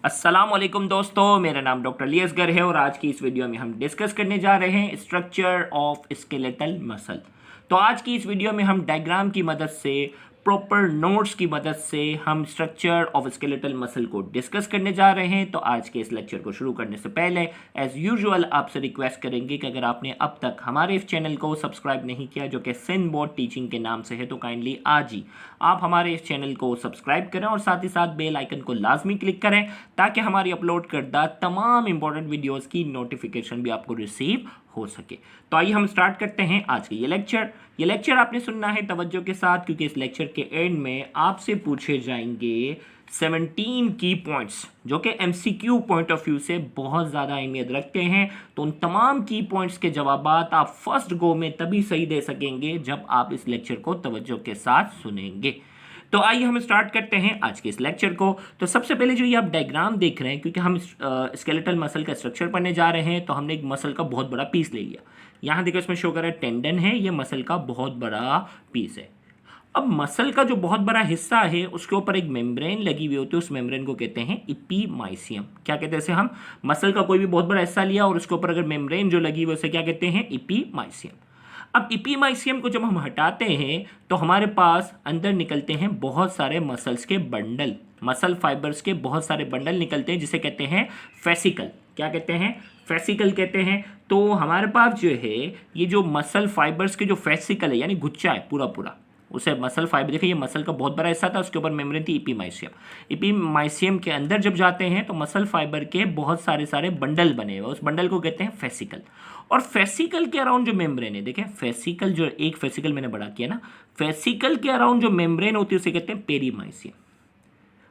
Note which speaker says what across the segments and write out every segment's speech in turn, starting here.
Speaker 1: अस्सलाम वालेकुम दोस्तों, मेरा नाम डॉक्टर अली असगर है और आज की इस वीडियो में हम डिस्कस करने जा रहे हैं स्ट्रक्चर ऑफ स्केलेटल मसल। तो आज की इस वीडियो में हम डायग्राम की मदद से, प्रॉपर नोट्स की मदद से हम स्ट्रक्चर ऑफ स्केलेटल मसल को डिस्कस करने जा रहे हैं। तो आज के इस लेक्चर को शुरू करने से पहले एज यूजुअल आपसे रिक्वेस्ट करेंगे कि अगर आपने अब तक हमारे इस चैनल को सब्सक्राइब नहीं किया जो कि सिनबोर्ड टीचिंग के नाम से है, तो काइंडली आज ही आप हमारे इस चैनल को सब्सक्राइब करें और साथ ही साथ बेल आइकन को लाजमी क्लिक करें ताकि हमारी अपलोड करदा तमाम इंपॉर्टेंट वीडियोस की नोटिफिकेशन भी आपको रिसीव हो सके। तो आइए हम स्टार्ट करते हैं आज के ये लेक्चर आपने सुनना है तवज्जो के साथ, क्योंकि इस लेक्चर के एंड में आपसे पूछे जाएंगे 17 की पॉइंट्स जो कि एमसीक्यू पॉइंट ऑफ व्यू से बहुत ज़्यादा अहमियत रखते हैं। तो उन तमाम की पॉइंट्स के जवाबात आप फर्स्ट गो में तभी सही दे सकेंगे जब आप इस लेक्चर को तवज्जो के साथ सुनेंगे। तो आइए हम स्टार्ट करते हैं आज के इस लेक्चर को। तो सबसे पहले जो ये आप डायग्राम देख रहे हैं, क्योंकि हम स्केलेटल मसल का स्ट्रक्चर पढ़ने जा रहे हैं, तो हमने एक मसल का बहुत बड़ा पीस ले लिया। यहाँ देखो इसमें शो कर रहा है टेंडन है, ये मसल का बहुत बड़ा पीस है। अब मसल का जो बहुत बड़ा हिस्सा है उसके ऊपर एक मेम्ब्रेन लगी हुई होती है, उस मेम्ब्रेन को कहते हैं इपीमाइसियम। क्या कहते हैं इसे? हम मसल का कोई भी बहुत बड़ा हिस्सा लिया और उसके ऊपर अगर मेम्ब्रेन जो लगी हुई उसे क्या कहते हैं? इपीमाइसियम। अब इपीमाइसियम को जब हम हटाते हैं तो हमारे पास अंदर निकलते हैं बहुत सारे मसल्स के बंडल, मसल फाइबर्स के बहुत सारे बंडल निकलते हैं जिसे कहते हैं फेसिकल। क्या कहते हैं? फेसिकल कहते हैं। तो हमारे पास जो है ये जो मसल फाइबर्स के जो फेसिकल है यानी गुच्छा है पूरा पूरा, उसे मसल फाइबर, देखिए ये मसल का बहुत बड़ा हिस्सा था, उसके ऊपर मेम्ब्रेन थी इपीमाइसियम। इपीमाइसियम के अंदर जब जाते हैं तो मसल फाइबर के बहुत सारे बंडल बने हुए, उस बंडल को कहते हैं फेसिकल। और फेसिकल के अराउंड जो मेम्ब्रेन है, देखें फेसिकल जो एक फेसिकल मैंने बड़ा किया ना, फेसिकल के अराउंड जो मेम्ब्रेन होती है उसे कहते हैं पेरीमाइसियम।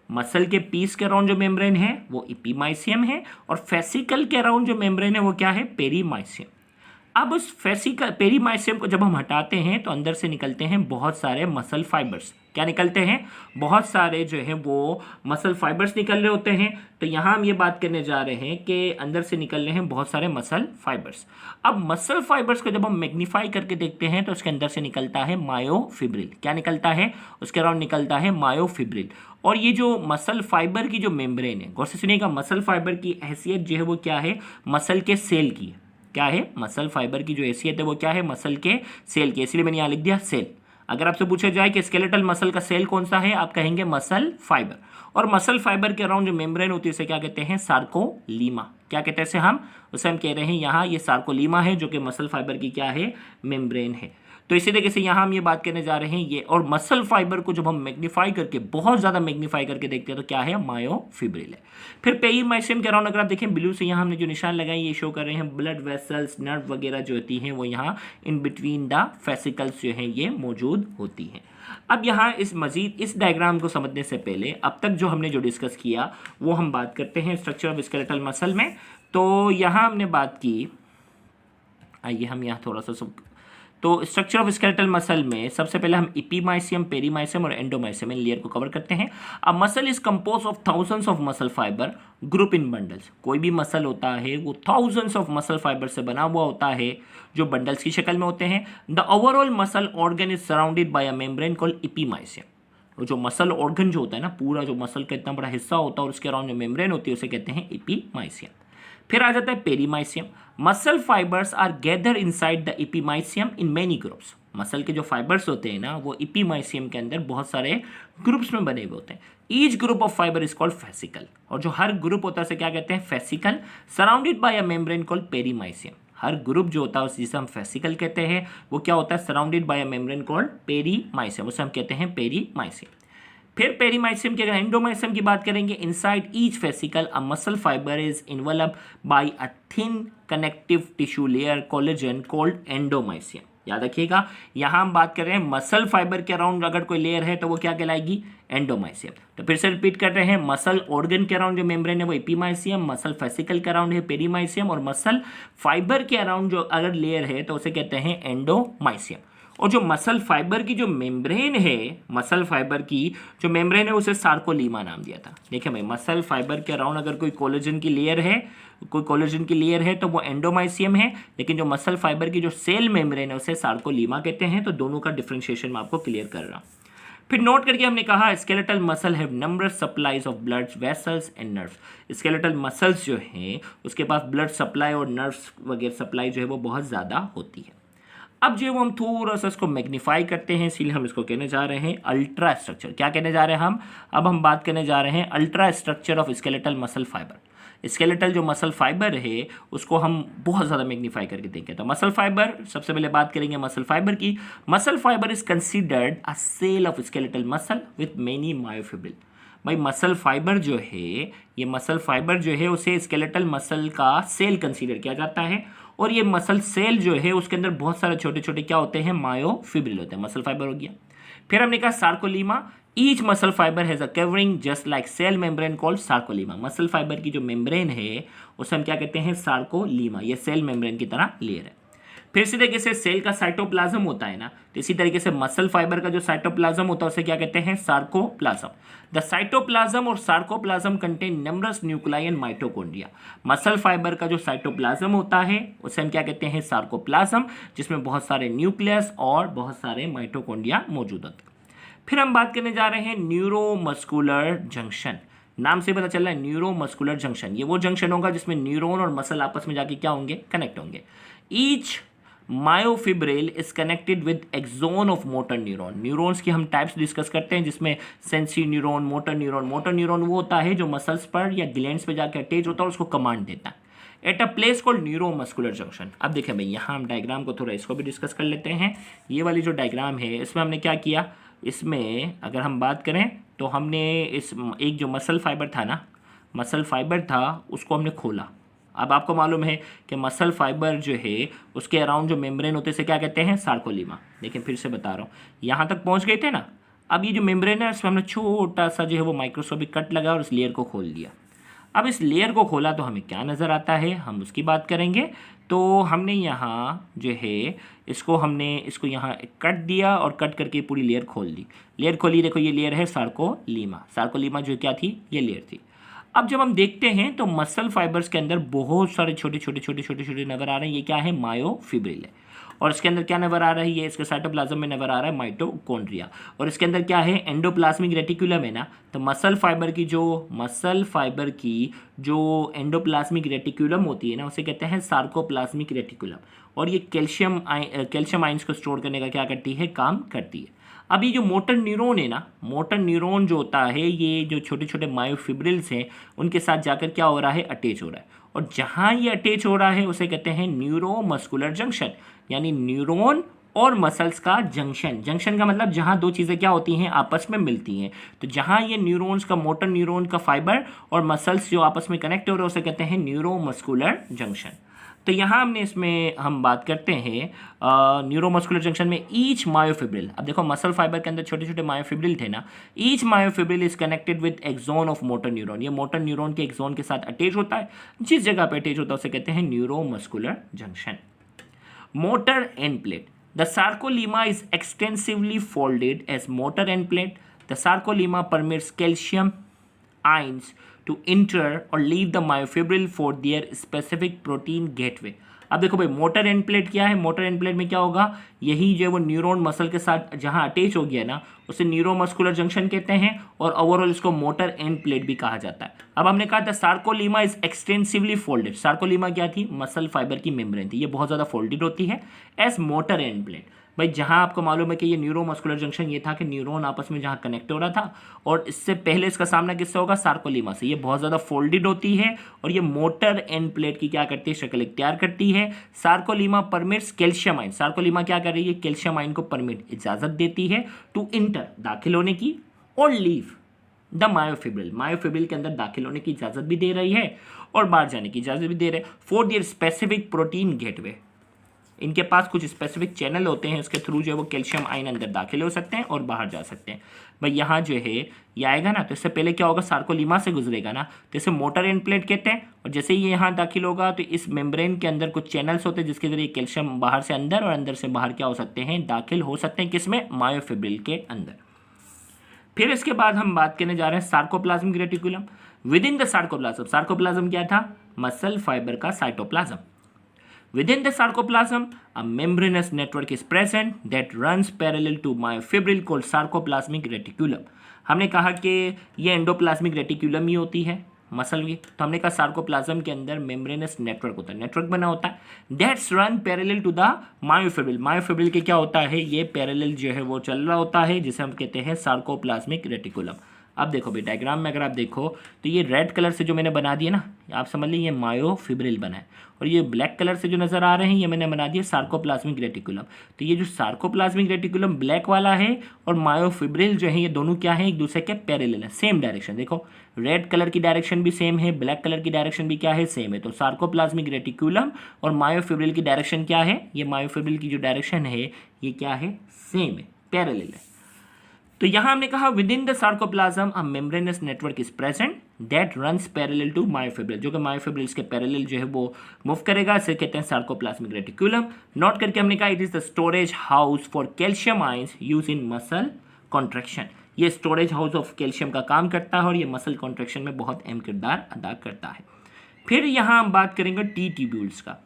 Speaker 1: मसल के पीस के अराउंड जो मेम्ब्रेन है वो इपीमाइसियम है और फेसिकल के अराउंड जो मेम्ब्रेन है वो क्या है? पेरीमाइसियम। अब उस फेसिकल पेरीमाइसियम को जब हम हटाते हैं तो अंदर से निकलते हैं बहुत सारे मसल फाइबर्स। क्या निकलते हैं? बहुत सारे जो है वो मसल फाइबर्स निकल रहे होते हैं। तो यहाँ हम ये बात करने जा रहे हैं कि अंदर से निकल रहे हैं बहुत सारे मसल फाइबर्स। अब मसल फाइबर्स को जब हम मैग्नीफाई करके देखते हैं तो उसके अंदर से निकलता है मायोफिब्रिल। क्या निकलता है? उसके अराउंड निकलता है मायोफिब्रिल। और ये जो मसल फाइबर की जो मेम्ब्रेन है, गौर से सुनिएगा, मसल फाइबर की हैसियत जो है वो क्या है? मसल के सेल की है। क्या है? मसल फाइबर की जो हैसियत है वो क्या है? मसल के सेल की, इसलिए मैंने यहाँ लिख दिया सेल। अगर आपसे पूछा जाए कि स्केलेटल मसल का सेल कौन सा है, आप कहेंगे मसल फाइबर। और मसल फाइबर के अराउंड जो मेम्ब्रेन होती है उसे क्या कहते हैं? सार्कोलीमा। क्या कहते हैं इसे? उसे हम कह रहे हैं यहाँ ये सार्कोलीमा है जो कि मसल फाइबर की क्या है? मेम्ब्रेन है। तो इसी तरीके से यहाँ हम ये बात करने जा रहे हैं ये, और मसल फाइबर को जब हम मैग्नीफाई करके, बहुत ज़्यादा मैग्नीफाई करके देखते हैं तो क्या है? मायोफिब्रिल है। फिर पेरीमाइसियम के अराउंड अगर आप देखें ब्लू से यहाँ हमने जो निशान लगाए ये शो कर रहे हैं ब्लड वेसल्स, नर्व वगैरह जो होती हैं वो यहाँ इन बिटवीन द फेसिकल्स जो हैं ये मौजूद होती हैं। अब यहाँ इस डायग्राम को समझने से पहले अब तक जो हमने जो डिस्कस किया वो हम बात करते हैं स्ट्रक्चर ऑफ स्केलेटल मसल में। तो यहाँ हमने बात की, आइए हम यहाँ थोड़ा सा तो स्ट्रक्चर ऑफ स्केलेटल मसल में सबसे पहले हम इपीमाइसियम, पेरीमाइसियम और एंडोमाइसियम इन लेयर को कवर करते हैं। अब muscle is compose of thousands of muscle fiber group in bundles. कोई भी मसल होता है वो थाउजेंड्स ऑफ मसल फाइबर से बना हुआ होता है जो बंडल्स की शक्ल में होते हैं। The overall muscle organ is surrounded by a membrane called epimysium. जो मसल ऑर्गन जो होता है ना, पूरा जो मसल का इतना बड़ा हिस्सा होता है और उसके अराउंड जो मेम्ब्रेन होती है उसे कहते हैं इपीमाइसियम। फिर आ जाता है perimysium. Muscle fibres are gather inside the epimysium in many groups. Muscle के जो फाइबर्स होते हैं ना वो इपीमाइसियम के अंदर बहुत सारे ग्रुप्स में बने हुए होते हैं। Each group of fibre is called fascicle. और जो हर ग्रुप होता है उसे क्या कहते हैं? Fascicle. Surrounded by a membrane called perimysium. Her group जो होता है जिसे हम फेसिकल कहते हैं वो क्या होता है? Surrounded by a membrane called perimysium, उसे हम कहते हैं पेरीमाइसियम। फिर पेरीमाइसियम की अगर एंडोमाइसियम की बात करेंगे, inside each fascicle a muscle fibre is enveloped by a thin connective tissue layer collagen called endomysium. याद रखिएगा यहाँ हम बात कर रहे हैं मसल फाइबर के अराउंड अगर कोई लेयर है तो वो क्या कहलाएगी? एंडोमाइसियम। तो फिर से रिपीट कर रहे हैं, मसल ऑर्गन के अराउंड जो मेम्ब्रेन है वो इपीमाइसियम, मसल फेसिकल के अराउंड है पेरीमाइसियम और मसल फाइबर के अराउंड जो अगर लेयर है तो उसे कहते हैं एंडोमाइसियम। और जो मसल फाइबर की जो मेम्ब्रेन है, मसल फाइबर की जो मेम्ब्रेन है उसे सार्कोलीमा नाम दिया था। देखिए भाई, मसल फाइबर के अराउंड अगर कोई कोलेजन की लेयर है तो वो एंडोमाइसियम है, लेकिन जो मसल फाइबर की जो सेल मेम्ब्रेन है उसे सार्कोलीमा कहते हैं। तो दोनों का डिफरेंशिएशन मैं आपको क्लियर कर रहा हूँ। फिर नोट करके हमने कहा skeletal muscle have numbers supplies of blood vessels and nerves. Skeletal muscles जो हैं उसके पास ब्लड सप्लाई और नर्व्स वगैरह सप्लाई जो है वो बहुत ज़्यादा होती है। अब जो हम थोड़ा सा इसको मैग्नीफाई करते हैं, इसीलिए हम इसको कहने जा रहे हैं अल्ट्रा स्ट्रक्चर। क्या कहने जा रहे हैं हम? अब हम बात करने जा रहे हैं ultra structure of skeletal muscle fibre. Skeletal जो मसल फाइबर है उसको हम बहुत ज़्यादा मैग्नीफाई करके देखेंगे। तो मसल फाइबर, सबसे पहले बात करेंगे मसल फाइबर की। Muscle fibre is considered a cell of skeletal muscle with many myofibril. भाई मसल फाइबर जो है, ये मसल फाइबर जो है उसे स्केलेटल मसल का सेल कंसीडर किया जाता है, और ये मसल सेल जो है उसके अंदर बहुत सारे छोटे छोटे क्या होते हैं? मायोफिब्रिल होते हैं। मसल फाइबर हो गया। फिर हमने कहा sarcolemma. Each muscle fibre has a covering just like cell membrane called sarcolemma. Muscle fibre की जो मेम्ब्रेन है उसे हम क्या कहते हैं? सार्कोलीमा। ये सेल मेम्ब्रेन की तरह लेयर है। फिर इसी तरीके से सेल का साइटोप्लाज्म होता है ना, तो इसी तरीके से मसल फाइबर का जो साइटोप्लाज्म होता है उसे क्या कहते हैं? सार्कोप्लाज्म। द साइटोप्लाज्म और sarcoplasm contain numbers nuclei and mitochondria. Muscle fibre का जो साइटोप्लाज्म होता है उसे हम क्या कहते हैं? सार्कोप्लाज्म, जिसमें बहुत सारे न्यूक्लियस और बहुत सारे माइटोकॉन्ड्रिया मौजूद होते हैं। फिर हम बात करने जा रहे हैं न्यूरोमस्कुलर जंक्शन। नाम से पता चल रहा है न्यूरोमस्कुलर जंक्शन। ये वो जंक्शन होगा जिसमें न्यूरॉन और मसल आपस में जाके क्या होंगे? कनेक्ट होंगे। Each myofibril is connected with axon of motor neuron. Neurons की हम टाइप्स डिस्कस करते हैं, जिसमें sensory neuron, motor neuron. Motor neuron वो होता है जो मसल्स पर या ग्लैंड्स पे जाकर अटैच होता है और उसको कमांड देता है। At a place called neuromuscular junction. अब देखें भाई, यहाँ हम डायग्राम को थोड़ा इसको भी डिस्कस कर लेते हैं। ये वाली जो डायग्राम है इसमें हमने क्या किया? इसमें अगर हम बात करें तो हमने इस एक जो मसल फाइबर था ना, मसल फाइबर था उसको हमने खोला। अब आपको मालूम है कि मसल फाइबर जो है उसके अराउंड जो मेम्ब्रेन होते हैं उसे क्या कहते हैं? सार्कोलीमा। लेकिन फिर से बता रहा हूँ, यहाँ तक पहुँच गए थे ना। अब ये जो मेम्ब्रेन है इसमें हमने छोटा सा जो है वो माइक्रोस्कोपिक कट लगा और इस लेयर को खोल दिया। अब इस लेयर को खोला तो हमें क्या नज़र आता है, हम उसकी बात करेंगे। तो हमने यहाँ जो है इसको यहाँ कट दिया और कट करके पूरी लेयर खोल दी। लेयर खोली, देखो ये लेयर है सार्कोलीमा। सार्कोलीमा जो क्या थी? ये लेयर थी। अब जब हम देखते हैं तो मसल फाइबर्स के अंदर बहुत सारे छोटे छोटे नज़र आ रहे हैं। ये क्या है? मायोफिब्रिल है। और इसके अंदर क्या नज़र आ रहा है? ये इसके साइटोप्लाज्म में नज़र आ रहा है माइटोकॉन्ड्रिया। और इसके अंदर क्या है? एंडोप्लाज्मिक रेटिकुलम है ना। तो मसल फाइबर की जो एंडोप्लाज्मिक रेटिकुलम होती है ना उसे कहते हैं सार्कोप्लाज्मिक रेटिकुलम। और ये कैल्शियम आइंस को स्टोर करने का क्या करती है? काम करती है। अब ये जो मोटर न्यूरॉन है ना, मोटर न्यूरॉन जो होता है ये जो छोटे छोटे मायोफिब्रिल्स हैं उनके साथ जाकर क्या हो रहा है? अटैच हो रहा है। और जहाँ ये अटैच हो रहा है उसे कहते हैं न्यूरोमस्कुलर जंक्शन, यानी न्यूरॉन और मसल्स का जंक्शन। जंक्शन का मतलब जहाँ दो चीज़ें क्या होती हैं? आपस में मिलती हैं। तो जहाँ ये न्यूरॉन्स का, मोटर न्यूरॉन का फाइबर और मसल्स जो आपस में कनेक्ट हो रहे हैं उसे कहते हैं न्यूरोमस्कुलर जंक्शन। तो यहाँ इसमें हम बात करते हैं न्यूरोमस्कुलर जंक्शन में ईच मायोफिब्रिल। अब देखो मसल फाइबर के अंदर छोटे छोटे मायोफिब्रिल थे ना। Each myofibril is connected with axon of motor neuron. ये मोटर न्यूरॉन के एक्सोन के साथ अटैच होता है। जिस जगह पे अटैच होता है उसे कहते हैं neuromuscular junction. Motor end plate. The sarcolemma is extensively folded as motor end plate. The sarcolemma permits calcium ions to enter or leave the myofibril for their specific protein gateway। अब देखो भाई, motor end plate क्या है? Motor end plate में क्या होगा? यही जो वो न्यूरॉन मसल के साथ जहाँ अटैच हो गया ना उसे न्यूरोमस्कुलर जंक्शन कहते हैं, और ओवरऑल इसको मोटर एंड प्लेट भी कहा जाता है। अब हमने कहा था सार्कोलीमा इज एक्सटेंसिवली फोल्डेड। सार्कोलीमा क्या थी? मसल फाइबर की मेम्ब्रेन थी। ये बहुत ज़्यादा फोल्डेड होती है एज मोटर एंड प्लेट। भाई जहाँ आपको मालूम है कि ये न्यूरोमस्कुलर जंक्शन ये था कि न्यूरॉन आपस में जहाँ कनेक्ट हो रहा था, और इससे पहले इसका सामना किससे होगा? सार्कोलीमा से। ये बहुत ज़्यादा फोल्डेड होती है और ये मोटर एंड प्लेट की क्या करती है? शक्ल इख्तियार करती है। सार्कोलीमा परमिट्स कैल्शियम आइन। सार्कोलीमा क्या कर रही है? कैल्शियम आइन को परमिट, इजाज़त देती है टू इंटर, दाखिल होने की, और लीव द मायोफिब्रिल। मायोफिब्रिल के अंदर दाखिल होने की इजाज़त भी दे रही है और बाहर जाने की इजाज़त भी दे रहे हैं। For their specific protein gateway. इनके पास कुछ स्पेसिफिक चैनल होते हैं, इसके थ्रू जो है वो कैल्शियम आयन अंदर दाखिल हो सकते हैं और बाहर जा सकते हैं। भाई यहाँ जो है ये आएगा ना, तो इससे पहले क्या होगा? सार्कोलीमा से गुजरेगा ना, तो इसे मोटर एंड प्लेट कहते हैं। और जैसे ही ये यहाँ दाखिल होगा तो इस मेम्ब्रेन के अंदर कुछ चैनल्स होते हैं जिसके जरिए कैल्शियम बाहर से अंदर और अंदर से बाहर क्या हो सकते हैं? दाखिल हो सकते हैं। किसमें? मायोफिब्रिल के अंदर। फिर इसके बाद हम बात करने जा रहे हैं sarcoplasmic reticulum. With in the sarcoplasm. Sarcoplasm क्या था? मसल फाइबर का cytoplasm. Within the sarcoplasm, a membranous network is present that runs parallel to myofibril called sarcoplasmic reticulum. हमने कहा कि ये एंडोप्लाज्मिक रेटिकुलम ही होती है मसल की, तो हमने कहा सार्कोप्लाज्म के अंदर मेम्ब्रेनस नेटवर्क होता है, नेटवर्क बना होता है that's run parallel to the myofibril. Myofibril के क्या होता है, ये पैरेलल जो है वो चल रहा होता है, जिसे हम कहते हैं सार्कोप्लाज्मिक रेटिकुलम. अब देखो भाई डायग्राम में अगर आप देखो तो ये रेड कलर से जो मैंने बना दिया ना, आप समझ लीजिए ये मायोफिब्रिल बना है, और ये ब्लैक कलर से जो नज़र आ रहे हैं ये मैंने बना दिया सार्कोप्लाज्मिक रेटिकुलम. तो ये जो सार्कोप्लाज्मिक रेटिकुलम ब्लैक वाला है और मायोफिब्रिल जो है ये दोनों क्या है, एक दूसरे के पैरेलल है, सेम डायरेक्शन. देखो रेड कलर की डायरेक्शन भी सेम है, ब्लैक कलर की डायरेक्शन भी क्या है, सेम है. तो सार्कोप्लाज्मिक रेटिकुलम और मायोफिब्रिल की डायरेक्शन क्या है, ये मायोफिब्रिल की जो डायरेक्शन है ये क्या है, सेम है, पैरेलल है. तो यहां हमने कहा within the sarcoplasm a membranous network is present that runs parallel to myofibril, जो कि मायोफिब्रिल के पैरेलल जो है वो मूव करेगा, इसे कहते हैं सार्कोप्लाज्मिक रेटिकुलम. नोट करके हमने कहा it is the storage house for calcium ions use in muscle contraction. ये स्टोरेज हाउस ऑफ कैल्शियम का काम करता है और ये मसल कॉन्ट्रैक्शन में बहुत अहम किरदार अदा करता है. फिर यहाँ हम बात करेंगे टी ट्यूब्यूल्स का.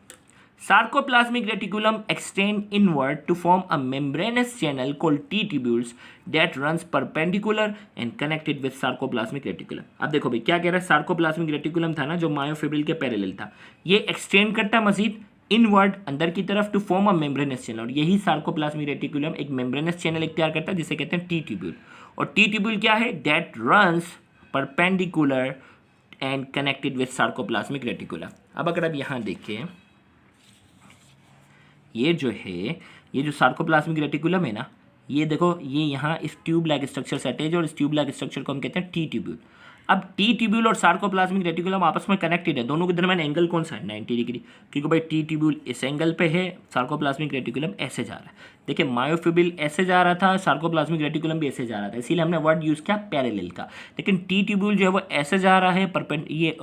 Speaker 1: Sarcoplasmic reticulum extend inward to form a membranous channel called T tubules that runs perpendicular and connected with sarcoplasmic reticulum. अब देखो भाई क्या कह रहा है, सार्कोप्लाज्मिक रेटिकुलम था ना जो मायोफिब्रिल के पैरेलल था, ये एक्सटेंड करता है मजीद इनवर्ड अंदर की तरफ to form a membranous channel, और यही सार्कोप्लाज्मिक रेटिकुलम एक मेम्ब्रेनस चैनल इख्तियार करता है जिसे कहते हैं टी ट्यूब्यूल. और टी ट्यूब्यूल क्या है, that runs perpendicular and connected with sarcoplasmic reticulum. अब अगर आप यहाँ देखें ये जो है, ये जो सार्कोप्लाज्मिक रेटिकुलम है ना, ये देखो ये यहाँ इस ट्यूब लाइक स्ट्रक्चर से अटैच है और इस ट्यूब लाइक स्ट्रक्चर को हम कहते हैं टी ट्यूब्यूल. अब टी ट्यूब्यूल और सार्कोप्लाज्मिक रेटिकुलम आपस में कनेक्टेड है, दोनों के दरमियान एंगल कौन सा है, 90 डिग्री, क्योंकि भाई टी ट्यूब्यूल इस एंगल पे है, सार्कोप्लाज्मिक रेटिकुलम ऐसे जा रहा है. देखिए मायोफिब्रिल ऐसे जा रहा था, सार्कोप्लाज्मिक रेटिकुलम भी ऐसे जा रहा था, इसीलिए हमने वर्ड यूज़ किया पैरेलल का. लेकिन टी ट्यूब्यूल जो है वो ऐसे जा रहा है ये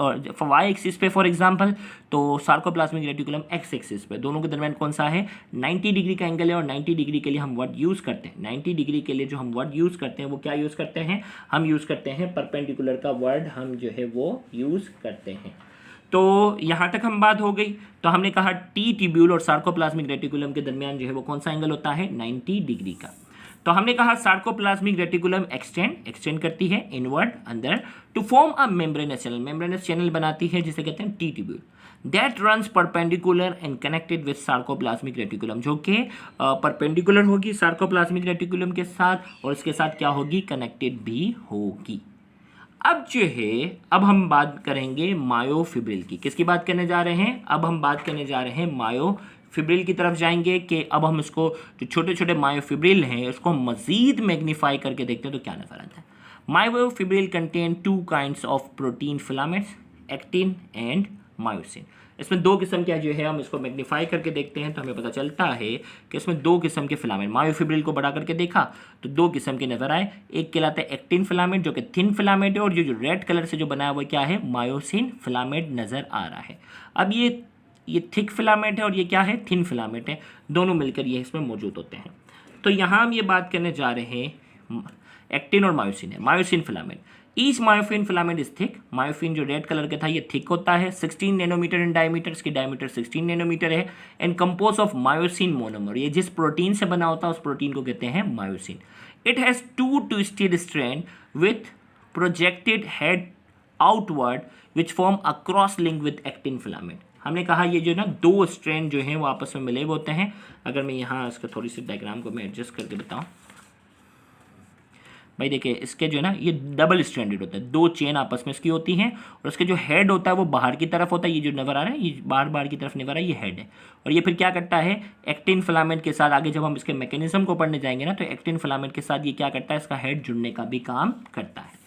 Speaker 1: वाई एक्सिस पे फॉर एग्जांपल, तो सार्कोप्लाज्मिक रेटिकुलम एक्स एक्सिस पे, दोनों के दरमियान कौन सा है, 90 डिग्री का एंगल है. और 90 डिग्री के लिए हम वर्ड यूज़ करते हैं, 90 डिग्री के लिए जो हम वर्ड यूज़ करते हैं वो क्या यूज़ करते हैं, हम यूज़ करते हैं परपेंडिकुलर का वर्ड हम जो है वो यूज़ करते हैं. तो यहाँ तक हम बात हो गई. तो हमने कहा टी ट्यूब्यूल और सार्कोप्लाज्मिक रेटिकुलम के दरमियान जो है वो कौन सा एंगल होता है, 90 डिग्री का. तो हमने कहा सार्कोप्लाज्मिक रेटिकुलम एक्सटेंड करती है इनवर्ड अंदर to form a membranous channel, membranous channel बनाती है जिसे कहते हैं T tubule that runs perpendicular and connected with sarcoplasmic reticulum, जो कि परपेंडिकुलर होगी सार्कोप्लाज्मिक रेटिकुलम के साथ और इसके साथ क्या होगी, कनेक्टेड भी होगी. अब जो है अब हम बात करेंगे मायोफिब्रिल की. किसकी बात करने जा रहे हैं, अब हम बात करने जा रहे हैं मायोफिब्रिल की तरफ जाएंगे कि अब हम इसको जो छोटे छोटे मायोफिब्रिल हैं उसको मज़ीद मैग्नीफाई करके देखते हैं तो क्या नज़र आता है. Myofibril contain 2 kinds of protein filaments, actin and myosin. इसमें 2 किस्म के जो है हम इसको मैग्नीफाई करके देखते हैं तो हमें पता चलता है कि इसमें 2 किस्म के फिलामेंट, मायोफिब्रिल को बढ़ा करके देखा तो 2 किस्म के नजर आए. एक कहलाता है एक्टिन फिलामेंट जो कि थिन फिलामेंट है, और जो रेड कलर से जो बनाया हुआ क्या है, मायोसिन फिलामेंट नजर आ रहा है. अब ये थिक फिलामेंट है और ये क्या है, थिन फिलामेंट है, दोनों मिलकर ये इसमें मौजूद होते हैं. तो यहाँ हम ये बात करने जा रहे हैं एक्टिन और मायोसिन है. Myosin filament, each myosin filament is thick. Myosin जो रेड कलर का था ये थिक होता है, 16 नैनोमीटर इन डायमीटर, इसकी डायमीटर 16 नैनोमीटर है, and compose of myosin monomer. ये जिस प्रोटीन से बना होता है उस प्रोटीन को कहते हैं myosin. It has 2 twisted strand with projected head outward which form a cross link with actin filament. हमने कहा ये जो ना 2 स्ट्रैंड जो हैं वो आपस में मिले हुए होते हैं. अगर मैं यहाँ इसका थोड़ी सी डायग्राम को मैं एडजस्ट करके बताऊँ भाई, देखिए इसके जो है ना ये डबल स्ट्रैंडेड होता है, 2 चेन आपस में इसकी होती हैं, और इसके जो हेड होता है वो बाहर की तरफ होता है. ये जो नज़र आ रहा है ये बाहर की तरफ नज़र आ रहा है, ये हेड है. और ये फिर क्या करता है, एक्टिन फिलामेंट के साथ आगे जब हम इसके मैकेनिज्म को पढ़ने जाएंगे ना तो एक्टिन फिलामेंट के साथ ये क्या करता है, इसका हेड जुड़ने का भी काम करता है.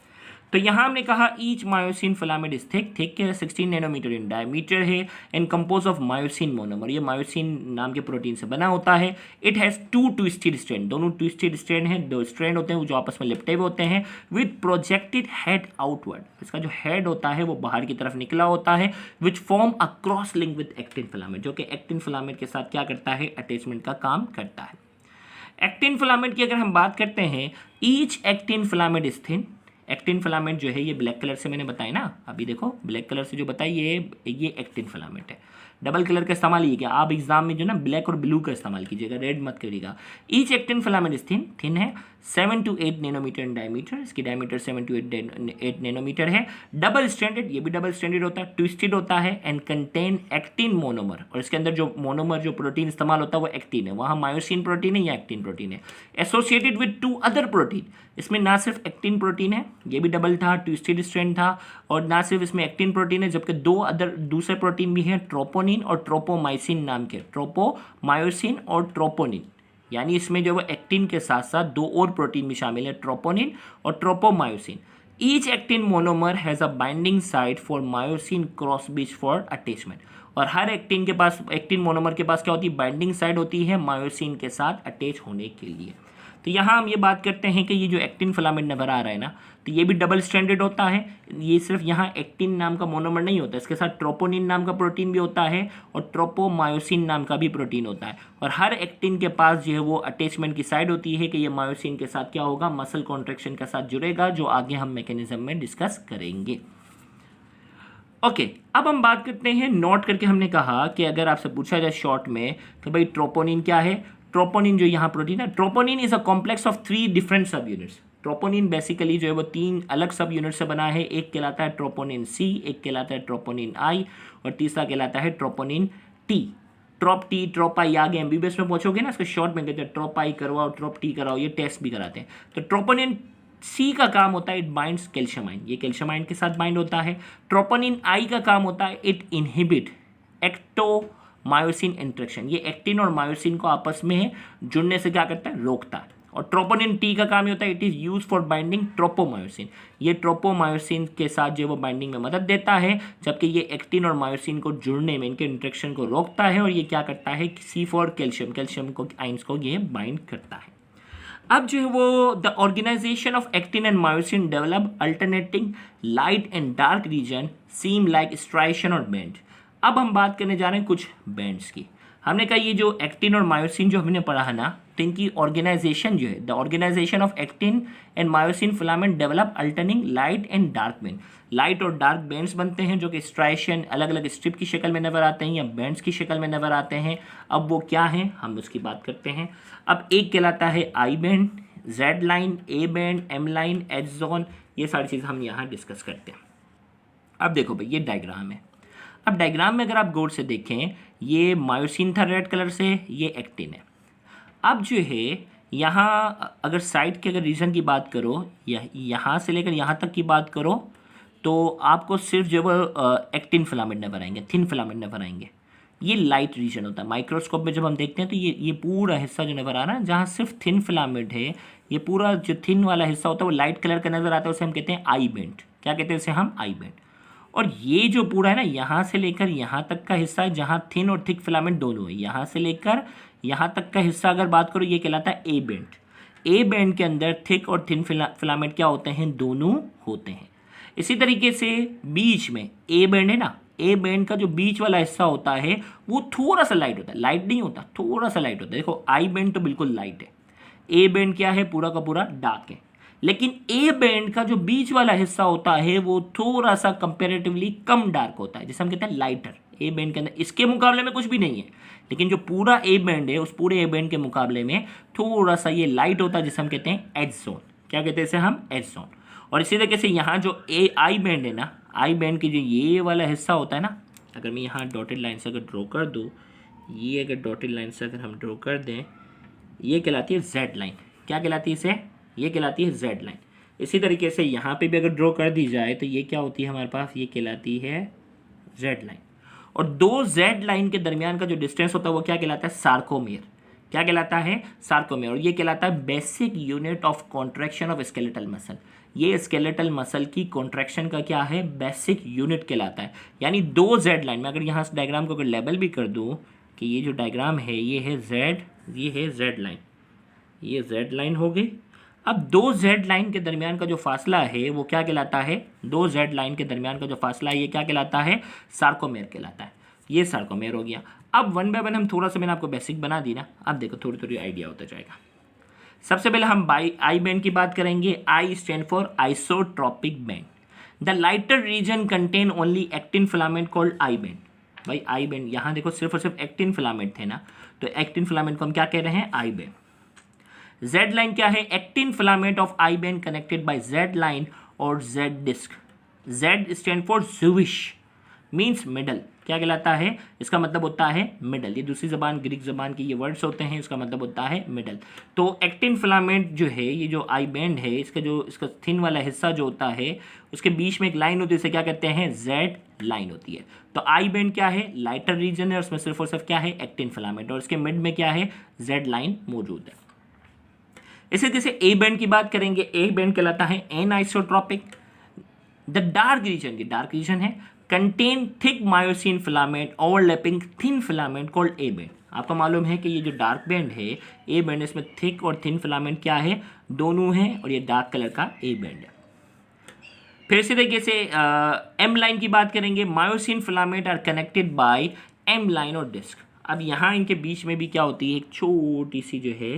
Speaker 1: तो यहाँ हमने कहा each myosin filament is thick के 16 नैनोमीटर इन डायमीटर है, and compose of myosin monomer. ये मायोसिन नाम के प्रोटीन से बना होता है. इट हैज़ 2 ट्विस्टेड स्ट्रैंड, दोनों ट्विस्टेड स्ट्रैंड हैं, 2 स्ट्रैंड होते हैं जो आपस में लिपटे हुए होते हैं, विद प्रोजेक्टेड हेड आउटवर्ड. इसका जो हेड होता है वो बाहर की तरफ निकला होता है, which form a cross link with actin filament, जो कि एक्टिन फिलामेंट के साथ क्या करता है, अटैचमेंट का काम करता है. एक्टिन फिलामेंट की अगर हम बात करते हैं, each actin filament is thin. Actin filament जो है ये ब्लैक कलर से मैंने बताया ना, अभी देखो ब्लैक कलर से जो बताई ये एक्टिन फिलामेंट है. डबल कलर का इस्तेमाल ही किया। आप एग्जाम में जो ना ब्लैक और ब्लू का इस्तेमाल कीजिएगा, रेड मत करिएगा। Each actin filament is thin, thin है 7 to 8 नैनोमीटर इन डायमीटर, इसकी डायमीटर 7 to 8 नैनोमीटर है। डबल स्ट्रैंडेड, ये भी डबल स्ट्रैंडेड होता है, ट्विस्टेड होता है एंड कंटेन एक्टिन मोनोमर, और इसके अंदर जो मोनोमर जो प्रोटीन इस्तेमाल होता है वो एक्टिन है, वहाँ मायोसिन प्रोटीन है या एक्टिन प्रोटीन है। एसोसिएटेड विद 2 अदर प्रोटीन, इसमें ना सिर्फ एक्टिन प्रोटीन है, ये भी डबल था, ट्विस्टेड स्ट्रैंड था, और ना सिर्फ इसमें एक्टिन प्रोटीन है, जबकि 2 अदर दूसरे प्रोटीन भी हैं, ट्रोपोनिन और ट्रोपोमाइसिन नाम के, ट्रोपोमायोसिन और ट्रोपोनिन। यानी इसमें जो वो एक्टिन के साथ साथ 2 और प्रोटीन भी शामिल है, ट्रोपोनिन और tropomyosin. Each actin monomer has a binding site for myosin cross bridge for attachment, और हर एक्टिन के पास, एक्टिन मोनोमर के पास क्या होती है, बाइंडिंग साइट होती है मायोसिन के साथ अटैच होने के लिए। तो यहाँ हम ये बात करते हैं कि ये जो एक्टिन फिलामेंट नजर आ रहा है ना, तो ये भी डबल स्ट्रैंडेड होता है। ये सिर्फ यहाँ एक्टिन नाम का मोनोमर नहीं होता, इसके साथ ट्रोपोनिन नाम का प्रोटीन भी होता है और ट्रोपोमायोसिन नाम का भी प्रोटीन होता है, और हर एक्टिन के पास जो है वो अटैचमेंट की साइड होती है कि ये मायोसिन के साथ क्या होगा, मसल कॉन्ट्रैक्शन के साथ जुड़ेगा, जो आगे हम मैकेनिज्म में डिस्कस करेंगे। ओके, अब हम बात करते हैं, नोट करके हमने कहा कि अगर आपसे पूछा जाए शॉर्ट में कि भाई ट्रोपोनिन क्या है, ट्रोपोनिन जो यहाँ प्रोटीन है, troponin is a complex of 3 different सब यूनिट्स। ट्रोपोनिन बेसिकली जो है वो 3 अलग सब यूनिट से बना है, एक कहलाता है ट्रोपोनिन सी, एक कहलाता है ट्रोपोनिन आई, और तीसरा कहलाता है troponin T. Trop T, trop I, आगे एमबीबीएस में पहुंचोगे ना, इसको शॉर्ट में कहते हैं ट्रोप आई करवाओ, ट्रोप टी कराओ, ये टेस्ट भी कराते हैं। तो ट्रोपोनिन सी का काम होता है इट बाइंड्स कैल्शियम आयन, ये कैल्शियम आयन के साथ बाइंड होता है। ट्रोपोनिन आई का काम होता है इट इनहिबिट एक्टोमायोसिन इंटरेक्शन, ये एक्टिन और मायोसिन को आपस में जुड़ने से क्या करता है, रोकता है। और ट्रोपोनिन टी का काम ये होता है it is use for binding tropomyosin, ये ट्रोपोमायोसिन के साथ जो वो बाइंडिंग में मदद देता है, जबकि ये एक्टिन और मायोसिन को जुड़ने में, इनके इंटरेक्शन को रोकता है, और ये क्या करता है, सी फॉर कैल्शियम, कैल्शियम को आइंस को ये बाइंड करता है। अब जो है वो the organisation of actin and myosin develop alternating light and dark region seem like striation और बैंड। अब हम बात करने जा रहे हैं कुछ बैंड्स की। हमने कहा ये जो एक्टिन और मायोसिन जो हमने पढ़ा है ना, तो इनकी ऑर्गेनाइजेशन जो है, the organisation of actin and myosin filament develop alternating light and dark band, light और डार्क बैंड्स बनते हैं जो कि स्ट्राइशन, अलग अलग स्ट्रिप की शक्ल में नजर आते हैं या बैंड्स की शक्ल में नजर आते हैं। अब वो क्या हैं, हम उसकी बात करते हैं। अब एक कहलाता है I band, Z line, A band, M line, H zone, ये सारी चीज़ हम यहाँ डिस्कस करते हैं। अब देखो भाई ये डायग्राम है। अब डायग्राम में अगर आप गौर से देखें, ये मायोसिन था रेड कलर से, ये एक्टिन है। अब जो है यहाँ अगर साइड के अगर रीजन की बात करो, यहाँ से लेकर यहाँ तक की बात करो, तो आपको सिर्फ जो वो एक्टिन फिलामेंट नजर आएंगे, थिन फिलामेंट नजर आएंगे। ये लाइट रीजन होता है। माइक्रोस्कोप में जब हम देखते हैं तो ये पूरा हिस्सा जो नजर आ रहा है, जहाँ सिर्फ थिन फिलामेंट है, ये पूरा जो थिन वाला हिस्सा होता है वो लाइट कलर का नजर आता है, उसे हम कहते हैं आई बैंड। क्या कहते हैं उसे हम, आई बैंड। और ये जो पूरा है ना, यहाँ से लेकर यहाँ तक का हिस्सा है जहाँ थिन और थिक फिलामेंट दोनों है, यहाँ से लेकर यहाँ तक का हिस्सा अगर बात करो, ये कहलाता है ए बैंड। ए बैंड के अंदर थिक और थिन फिलामेंट क्या होते हैं, दोनों होते हैं। इसी तरीके से बीच में ए बैंड है ना, ए बैंड का जो बीच वाला हिस्सा होता है वो थोड़ा सा लाइट होता है, लाइट नहीं होता, थोड़ा सा लाइट होता है। देखो आई बैंड तो बिल्कुल लाइट है, ए बैंड क्या है, पूरा का पूरा डार्क है। लेकिन ए बैंड का जो बीच वाला हिस्सा होता है वो थोड़ा सा कंपेरेटिवली कम डार्क होता है, जिसे हम कहते हैं लाइटर। ए बैंड के अंदर इसके मुकाबले में कुछ भी नहीं है, लेकिन जो पूरा ए बैंड है उस पूरे ए बैंड के मुकाबले में थोड़ा सा ये लाइट होता है, जिसे हम कहते हैं एच जोन। क्या कहते हैं इसे हम, एच जोन। और इसी तरीके से यहाँ जो ए आई बैंड है ना, आई बैंड की जो ये वाला हिस्सा होता है ना, अगर मैं यहाँ डॉटेड लाइन से अगर ड्रॉ कर दूँ, ये अगर डॉटेड लाइन से अगर हम ड्रॉ कर दें, ये कहलाती है जेड लाइन। क्या कहलाती है इसे, ये कहलाती है जेड लाइन। इसी तरीके से यहाँ पे भी अगर ड्रॉ कर दी जाए तो ये क्या होती है हमारे पास, ये कहलाती है जेड लाइन। और दो जेड लाइन के दरमियान का जो डिस्टेंस होता है वो क्या कहलाता है, सार्कोमेयर। क्या कहलाता है, सार्कोमेयर। और ये कहलाता है basic unit of contraction of skeletal muscle. ये स्केलेटल मसल की कॉन्ट्रैक्शन का क्या है, बेसिक यूनिट कहलाता है। यानी दो जेड लाइन में अगर यहाँ से डायग्राम को अगर लेबल भी कर दूँ कि ये जो डायग्राम है ये है जेड, ये है जेड लाइन, ये जेड लाइन हो गई। अब दो जेड लाइन के दरमियान का जो फासला है वो क्या कहलाता है, दो जेड लाइन के दरमियान का जो फासला है ये क्या कहलाता है, सार्कोमेयर कहलाता है। ये सार्कोमेयर हो गया। अब वन बाय वन हम थोड़ा सा, मैंने आपको बेसिक बना दी ना, अब देखो थोड़ी थोड़ी आइडिया होता जाएगा। सबसे पहले हम आई बैंड की बात करेंगे। I stand for isotropic band. The lighter region contain only actin filament called I band. भाई आई बैंड, यहाँ देखो सिर्फ और सिर्फ एक्टिन फिलामेंट थे ना, तो एक्टिन फिलामेंट को हम क्या कह रहे हैं, आई बैंड। जेड लाइन क्या है, actin filament of I band connected by Z line और Z disc. Z stand for ज्यूइश, मीन्स मिडल, क्या कहलाता है, इसका मतलब होता है मिडल। ये दूसरी जबान ग्रीक जबान के ये वर्ड्स होते हैं, इसका मतलब होता है मिडल। तो एक्टिन फिलामेंट जो है, ये जो आई बैंड है, इसका थिन वाला हिस्सा जो होता है, उसके बीच में एक लाइन होती है, इसे क्या कहते हैं, जेड लाइन होती है। तो आई बैंड क्या है, लाइटर रीजन है, उसमें सिर्फ और सिर्फ क्या है, एक्टिन फिलामेंट, और इसके मिड में क्या है, जेड लाइन मौजूद है। इसी तरह से ए बैंड की बात करेंगे, ए बैंड कहलाता है anisotropic. The dark region, ये डार्क रीजन है, contain thick myosin filament overlapping thin filament called A band. आपको मालूम है कि ये जो डार्क बैंड है, ए बैंड, इसमें थिक और थिन फिलामेंट क्या है, दोनों हैं, और ये डार्क कलर का ए बैंड है। फिर इसी तरीके से एम लाइन की बात करेंगे, myosin filament are connected by M line और डिस्क। अब यहाँ इनके बीच में भी क्या होती है, एक छोटी सी जो है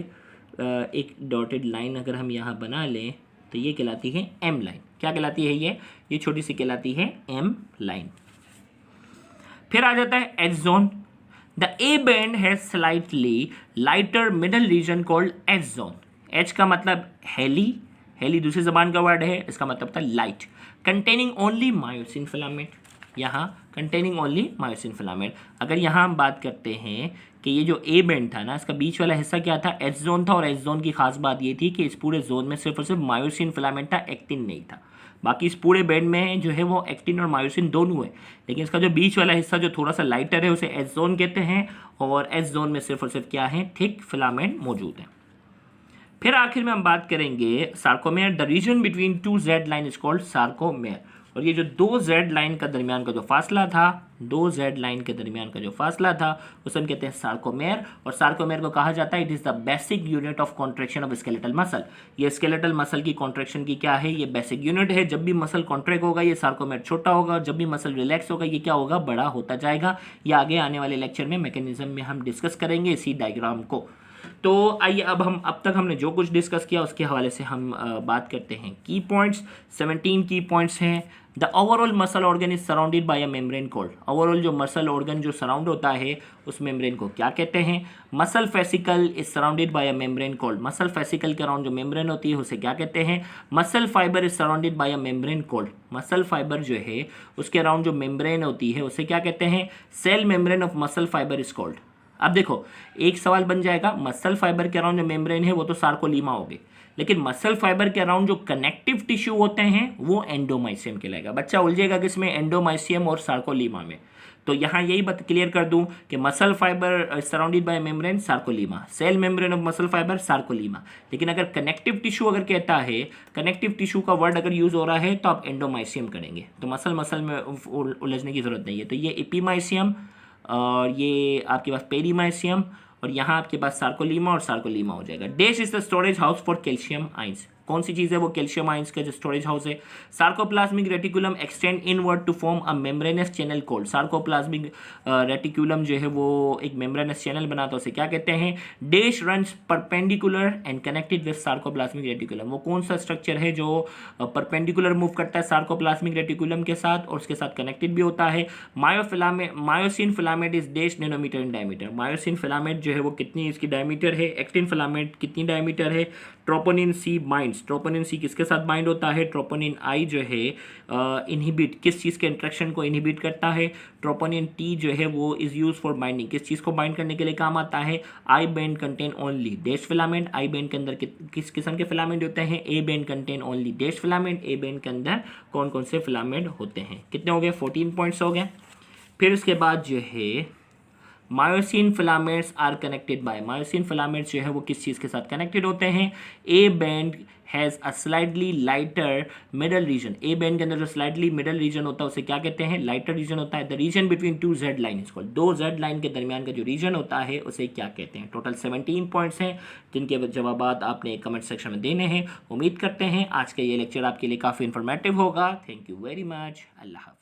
Speaker 1: एक डॉटेड लाइन अगर हम यहाँ बना लें तो ये कहलाती है एम लाइन। क्या कहलाती है, ये छोटी सी कहलाती है एम लाइन। फिर आ जाता है H zone. The A band has slightly lighter middle reason called H zone. H का मतलब हेली, हेली दूसरी जबान का वर्ड है, इसका मतलब था light, containing only myosin filament. यहाँ कंटेनिंग ओनली मायोसिन फिलामेंट। अगर यहाँ हम बात करते हैं कि ये जो ए बैंड था ना, इसका बीच वाला हिस्सा क्या था, एच जोन था, और एच जोन की खास बात ये थी कि इस पूरे जोन में सिर्फ और सिर्फ मायोसिन फिलामेंट था, एक्टिन नहीं था। बाकी इस पूरे बैंड में जो है वो एक्टिन और मायोसिन दोनों है, लेकिन इसका जो बीच वाला हिस्सा जो थोड़ा सा लाइटर है उसे एच जोन कहते हैं, और एच जोन में सिर्फ और सिर्फ क्या है, थिक फिलामेंट मौजूद है। फिर आखिर में हम बात करेंगे sarcomere. The region between two Z line is called sarcomere. और ये जो दो जेड लाइन का दरमियान का जो फासला था, दो जेड लाइन के दरमियान का जो फासला था, उसे हम कहते हैं सार्कोमेयर। और सार्कोमेयर को कहा जाता है it is the basic unit of contraction of skeletal muscle. ये स्केलेटल मसल की कॉन्ट्रैक्शन की क्या है, ये बेसिक यूनिट है। जब भी मसल कॉन्ट्रैक्ट होगा ये सार्कोमेयर छोटा होगा, जब भी मसल रिलैक्स होगा ये क्या होगा, बड़ा होता जाएगा। ये आगे आने वाले लेक्चर में मैकेनिज्म में हम डिस्कस करेंगे इसी डायग्राम को। तो आइए अब तक हमने जो कुछ डिस्कस किया उसके हवाले से हम बात करते हैं की पॉइंट्स। 17 की पॉइंट्स हैं। The overall muscle organ is surrounded by a membrane called. Overall जो मसल ऑर्गन जो सराउंड होता है उस मेम्ब्रेन को क्या कहते हैं। Muscle fascicle is surrounded by a membrane called. Muscle fascicle के अराउंड जो मेम्ब्रेन होती है उसे क्या कहते हैं। Muscle fibre is surrounded by a membrane called. Muscle fibre जो है उसके अराउंड जो मेम्ब्रेन होती है उसे क्या कहते हैं। Cell membrane of muscle fibre is called. अब देखो एक सवाल बन जाएगा, मसल फाइबर के अराउंड जो मेम्ब्रेन है वो तो सार्कोलीमा हो गई, लेकिन मसल फाइबर के अराउंड जो कनेक्टिव टिश्यू होते हैं वो एंडोमाइसियम कहलाएगा। बच्चा उलझेगा किसमें, एंडोमाइसियम और सार्कोलीमा में। तो यहाँ यही बात क्लियर कर दूं कि muscle fibre surrounded by membrane sarcolemma, cell membrane of muscle fibre sarcolemma. लेकिन अगर कनेक्टिव टिश्यू अगर कहता है, कनेक्टिव टिश्यू का वर्ड अगर यूज हो रहा है तो आप एंडोमाइसियम करेंगे, तो मसल में उलझने की जरूरत नहीं है। तो ये एपीमाइसियम और ये आपके पास पेरीमाइसियम और यहाँ आपके पास सार्कोलीमा और सार्कोलीमा हो जाएगा। Dash is the storage house for calcium ions. कौन सी चीज़ है वो, कैल्शियम आइंस का जो स्टोरेज हाउस है। Sarcoplasmic reticulum extend inward to form a membranous channel called. Sarcoplasmic reticulum जो है वो एक मेम्ब्रेनस चैनल बनाता है, उसे क्या कहते हैं। Dash runs perpendicular and connected with sarcoplasmic reticulum. वो कौन सा स्ट्रक्चर है जो परपेंडिकुलर मूव करता है सार्कोप्लाज्मिक रेटिकुलम के साथ और उसके साथ कनेक्टेड भी होता है। Myosin filament is dash nanometre in diameter. Myosin filament जो है वो कितनी इसकी डायमीटर है। एक्टिन फिलामेंट कितनी डायमीटर है। Troponin C binds. Troponin C किसके साथ बाइंड होता है, ट्रोपोनिन आई जो है इनहिबिट, किस चीज़ के इंट्रैक्शन को इनहिबिट करता है। ट्रोपोनिन टी जो है वो इज यूज फॉर बाइंडिंग, किस चीज़ को बाइंड करने के लिए काम आता है। I band contain only dash filament. I band के अंदर किस किस्म के फिलामेंट होते हैं। A band contain only dash filament. A band के अंदर कौन कौन से फिलामेंट होते हैं। कितने हो गए, 14 पॉइंट्स हो गए। फिर उसके बाद जो है myosin filaments are connected by. Myosin filaments जो है वो किस चीज़ के साथ कनेक्टेड होते हैं। A band has a slightly lighter middle region. A band के अंदर जो स्लाइटली मिडल रीजन होता है उसे क्या कहते हैं, लाइटर रीजन होता है। The region between two Z line is called. दो जेड लाइन के दरमियान का जो रीजन होता है उसे क्या कहते हैं। टोटल 17 पॉइंट्स हैं जिनके जवाब आपने कमेंट सेक्शन में देने हैं। उम्मीद करते हैं आज का ये लेक्चर आपके लिए काफ़ी इंफॉर्मेटिव होगा। Thank you very much. अल्लाह हाफ़िज़।